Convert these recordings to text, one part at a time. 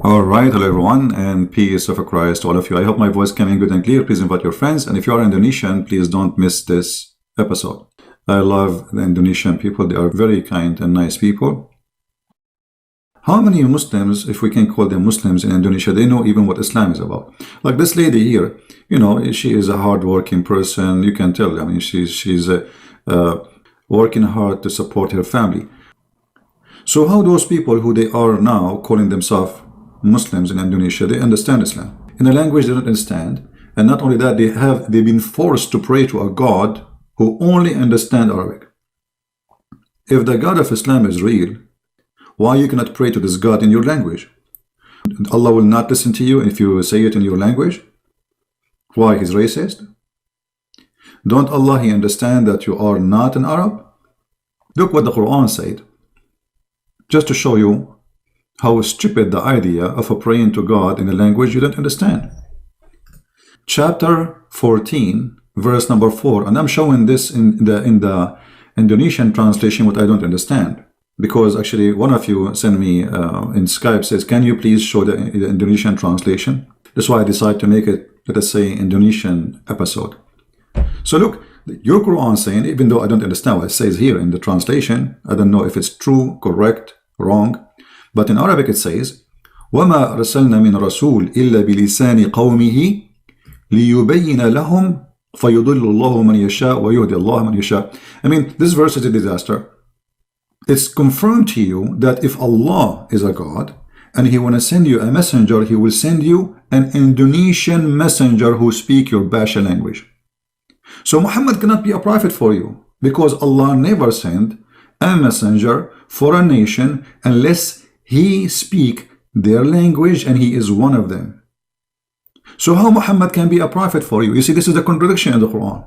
All right, hello everyone, and peace of Christ to all of you. I hope my voice coming good and clear. Please invite your friends, and if you are Indonesian, please don't miss this episode. I love the Indonesian people. They are very kind and nice people. How many Muslims, if we can call them Muslims in Indonesia, they know even what Islam is about? Like this lady here, you know, she is a hard-working person. You can tell. I mean, she's working hard to support her family. So how those people who they are now calling themselves Muslims in Indonesia, they understand Islam in a language they don't understand, and not only that, they've been forced to pray to a God who only understands Arabic. If the God of Islam is real, why you cannot pray to this God in your language? Allah will not listen to you if you say it in your language. Why? He's racist? Don't Allah He understand that you are not an Arab? Look what the Quran said, just to show you how stupid the idea of praying to God in a language you don't understand. Chapter 14, verse number 4, and I'm showing this in the Indonesian translation, what I don't understand, because actually one of you sent me in Skype says, can you please show the Indonesian translation? That's why I decided to make it, let us say, Indonesian episode. So look, your Quran saying, even though I don't understand what it says here in the translation, I don't know if it's true, correct, wrong, but in Arabic it says, وَمَا أَرْسَلْنَا مِنْ رَسُولٍ إِلَّا بِلِسَانِ قَوْمِهِ لِيُبَيِّنَ لَهُمْ فَيُضِلُّ اللَّهُ مَنْ يَشَاءُ وَيُهْدِي اللَّهُ مَنْ يَشَاءُ. I mean, this verse is a disaster. It's confirmed to you that if Allah is a God and He want to send you a messenger, He will send you an Indonesian messenger who speak your Basha language. So Muhammad cannot be a prophet for you, because Allah never sent a messenger for a nation unless He speak their language and he is one of them. So how Muhammad can be a prophet for you? You see, this is the contradiction in the Quran.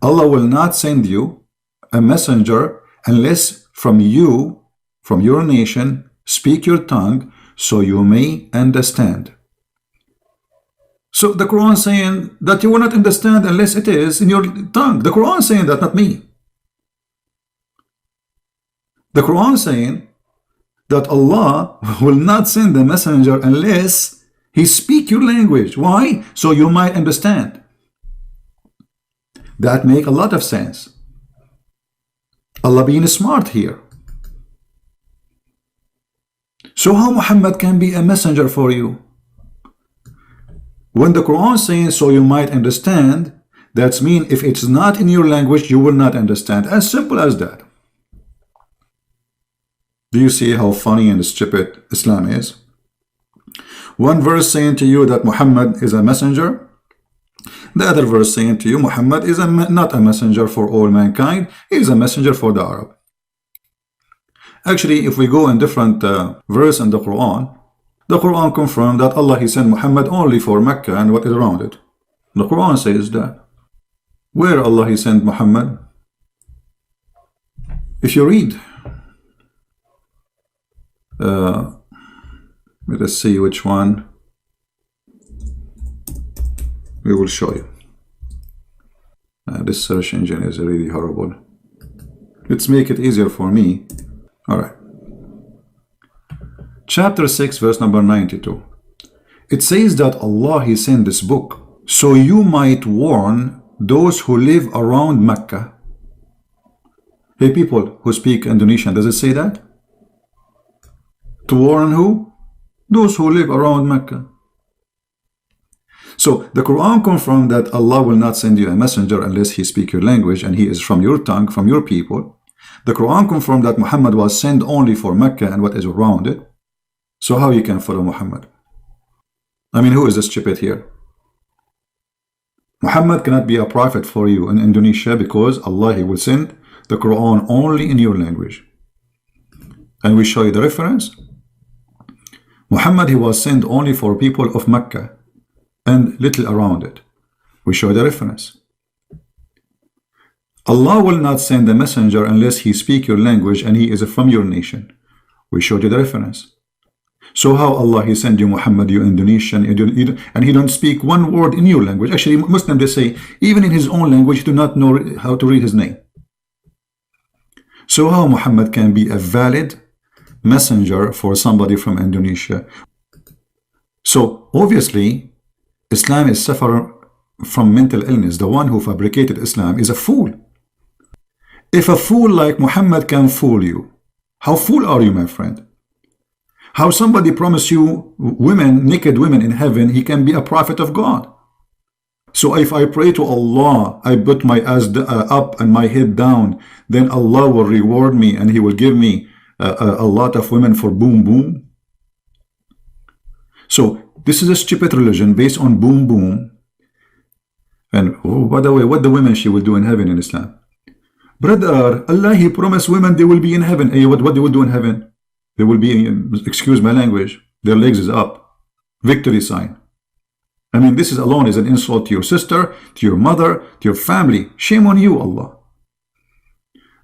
Allah will not send you a messenger unless from you, from your nation, speak your tongue so you may understand. So the Quran saying that you will not understand unless it is in your tongue. The Quran saying that, not me. The Quran saying that Allah will not send the messenger unless He speak your language. Why? So you might understand. That make a lot of sense. Allah being smart here. So how Muhammad can be a messenger for you? When the Quran saying so you might understand, that's mean if it's not in your language, you will not understand. As simple as that. Do you see how funny and stupid Islam is? One verse saying to you that Muhammad is a messenger, the other verse saying to you Muhammad is not a messenger for all mankind, he is a messenger for the Arab. Actually, if we go in different verse in the Quran confirmed that Allah He sent Muhammad only for Mecca and what is around it. The Quran says that. Where Allah He sent Muhammad? If you read, let us see which one we will show you. This search engine is really horrible. Let's make it easier for me. Alright. Chapter 6, verse number 92. It says that Allah He sent this book so you might warn those who live around Mecca. Hey people who speak Indonesian, does it say that? To warn who? Those who live around Mecca. So the Quran confirmed that Allah will not send you a messenger unless He speak your language and He is from your tongue, from your people. The Quran confirmed that Muhammad was sent only for Mecca and what is around it. So how you can follow Muhammad? I mean, who is the stupid here? Muhammad cannot be a prophet for you in Indonesia because Allah He will send the Quran only in your language. And we show you the reference. Muhammad He was sent only for people of Mecca and little around it. We show the reference. Allah will not send a messenger unless He speak your language and he is from your nation. We showed you the reference. So how Allah He send you Muhammad, you Indonesian, and He don't speak one word in your language? Actually, Muslims, they say, even in his own language, he do not know how to read his name. So how Muhammad can be a valid messenger for somebody from Indonesia? So obviously, Islam is suffering from mental illness. The one who fabricated Islam is a fool. If a fool like Muhammad can fool you, how fool are you, my friend? How somebody promised you women, naked women in heaven, he can be a prophet of God. So if I pray to Allah, I put my ass up and my head down, then Allah will reward me and he will give me a lot of women for boom boom. So this is a stupid religion based on boom boom. And oh, by the way, what the women she will do in heaven in Islam? Brother, Allah, he promised women they will be in heaven. Hey, what they will do in heaven? They will be, excuse my language, their legs is up. Victory sign. I mean, this is alone is an insult to your sister, to your mother, to your family. Shame on you, Allah.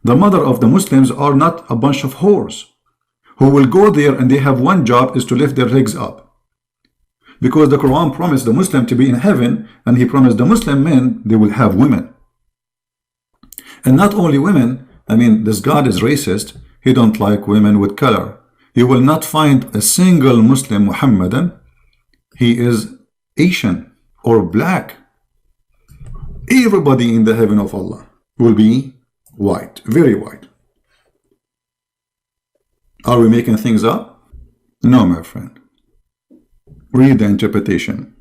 The mother of the Muslims are not a bunch of whores who will go there and they have one job is to lift their legs up. Because the Quran promised the Muslim to be in heaven, and he promised the Muslim men they will have women. And not only women, I mean, this God is racist. He don't like women with color. You will not find a single Muslim Muhammadan. He is Asian or black. Everybody in the heaven of Allah will be white, very white. Are we making things up? No, my friend. Read the interpretation.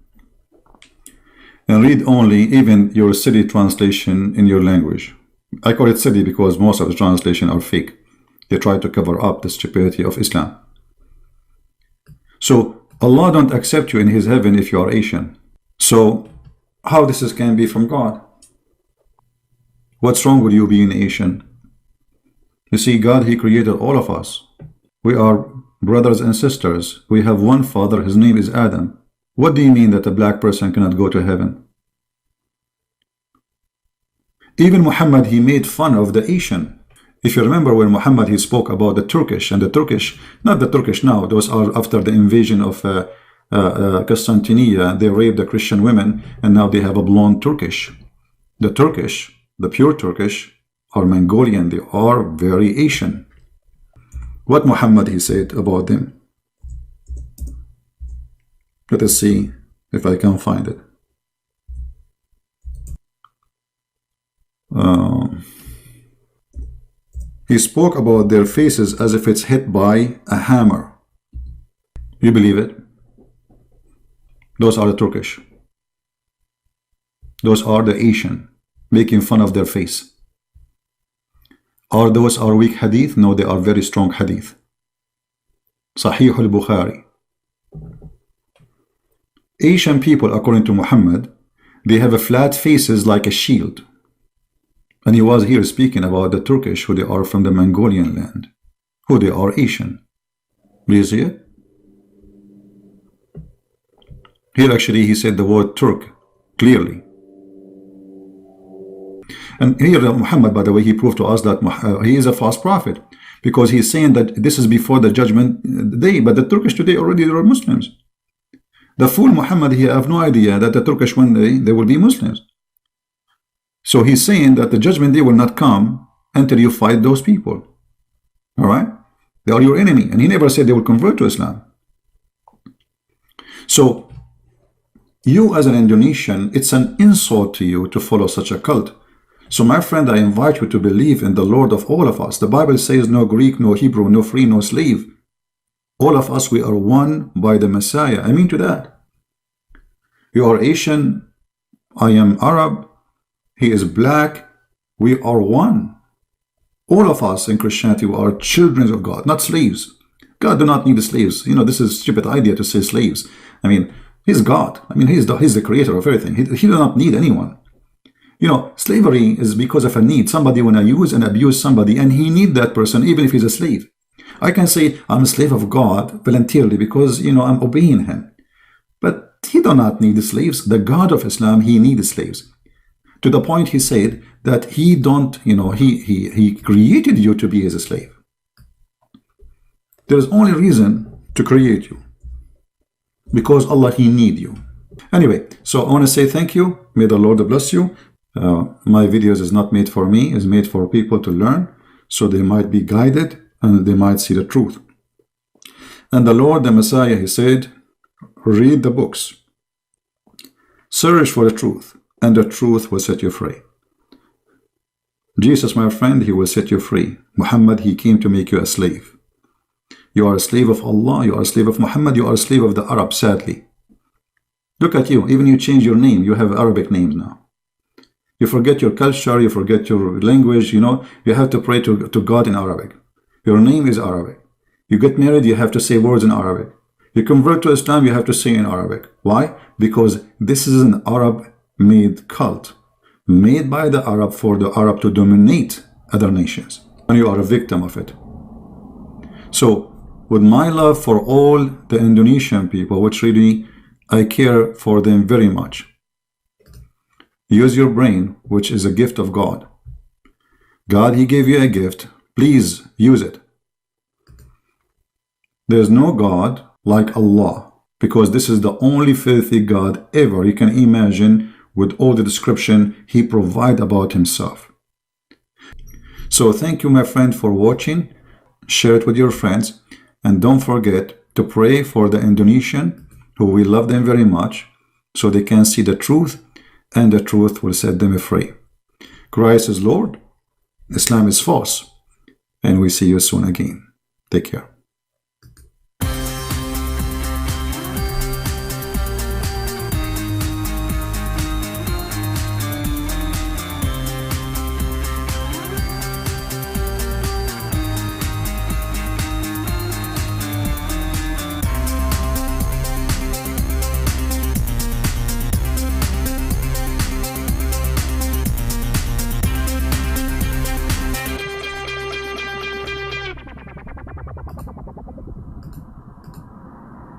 And read only even your city translation in your language. I call it city because most of the translation are fake. They try to cover up the stupidity of Islam. So Allah don't accept you in his heaven if you are Asian. So how this can be from God? What's wrong with you being Asian? You see, God, he created all of us. We are brothers and sisters. We have one father, his name is Adam. What do you mean that a black person cannot go to heaven? Even Muhammad, he made fun of the Asian. If you remember when Muhammad, he spoke about the Turkish, and the Turkish, not the Turkish now, those are after the invasion of Constantinople, they raped the Christian women, and now they have a blonde Turkish. The Turkish, the pure Turkish, are Mongolian, they are very Asian. What Muhammad, he said about them? Let us see if I can find it. He spoke about their faces as if it's hit by a hammer. You believe it? Those are the Turkish. Those are the Asian, making fun of their face. Are those are weak hadith? No, they are very strong hadith. Sahih al-Bukhari. Asian people, according to Muhammad, they have a flat faces like a shield. And he was here speaking about the Turkish, who they are from the Mongolian land, who they are Asian. Do you see it? Here actually he said the word Turk clearly. And here Muhammad, by the way, he proved to us that he is a false prophet, because he's saying that this is before the judgment day, but the Turkish today already are Muslims. The fool Muhammad, he have no idea that the Turkish one day they will be Muslims. So he's saying that the judgment day will not come until you fight those people. All right? They are your enemy. And he never said they will convert to Islam. So you as an Indonesian, it's an insult to you to follow such a cult. So my friend, I invite you to believe in the Lord of all of us. The Bible says no Greek, no Hebrew, no free, no slave. All of us, we are one by the Messiah. I mean to that. You are Asian. I am Arab. He is black. We are one. All of us in Christianity are children of God, not slaves. God do not need slaves. You know, this is a stupid idea to say slaves. I mean, he's God. I mean, he's the creator of everything. He does not need anyone. You know, slavery is because of a need. Somebody want to use and abuse somebody, and he need that person even if he's a slave. I can say I'm a slave of God voluntarily because, you know, I'm obeying him. But he do not need slaves. The God of Islam, he needs slaves. To the point he said that he don't, you know, he created you to be as a slave. There is only reason to create you. Because Allah, he need you. Anyway, so I want to say thank you. May the Lord bless you. My videos is not made for me, is made for people to learn, so they might be guided and they might see the truth. And the Lord, the Messiah, he said, read the books, search for the truth, and the truth will set you free. Jesus, my friend, he will set you free. Muhammad, he came to make you a slave. You are a slave of Allah, you are a slave of Muhammad, you are a slave of the Arab, sadly. Look at you, even you change your name, you have Arabic names now. You forget your culture, you forget your language, you know, you have to pray to God in Arabic. Your name is Arabic. You get married, you have to say words in Arabic. You convert to Islam, you have to say in Arabic. Why? Because this is an Arab-made cult, made by the Arab for the Arab to dominate other nations. And you are a victim of it. So, with my love for all the Indonesian people, which really I care for them very much, use your brain, which is a gift of God. God, he gave you a gift. Please use it. There's no God like Allah, because this is the only filthy God ever you can imagine with all the description he provides about himself. So thank you, my friend, for watching. Share it with your friends. And don't forget to pray for the Indonesian, who we love them very much, so they can see the truth, and the truth will set them free. Christ is Lord, Islam is false, and we see you soon again. Take care.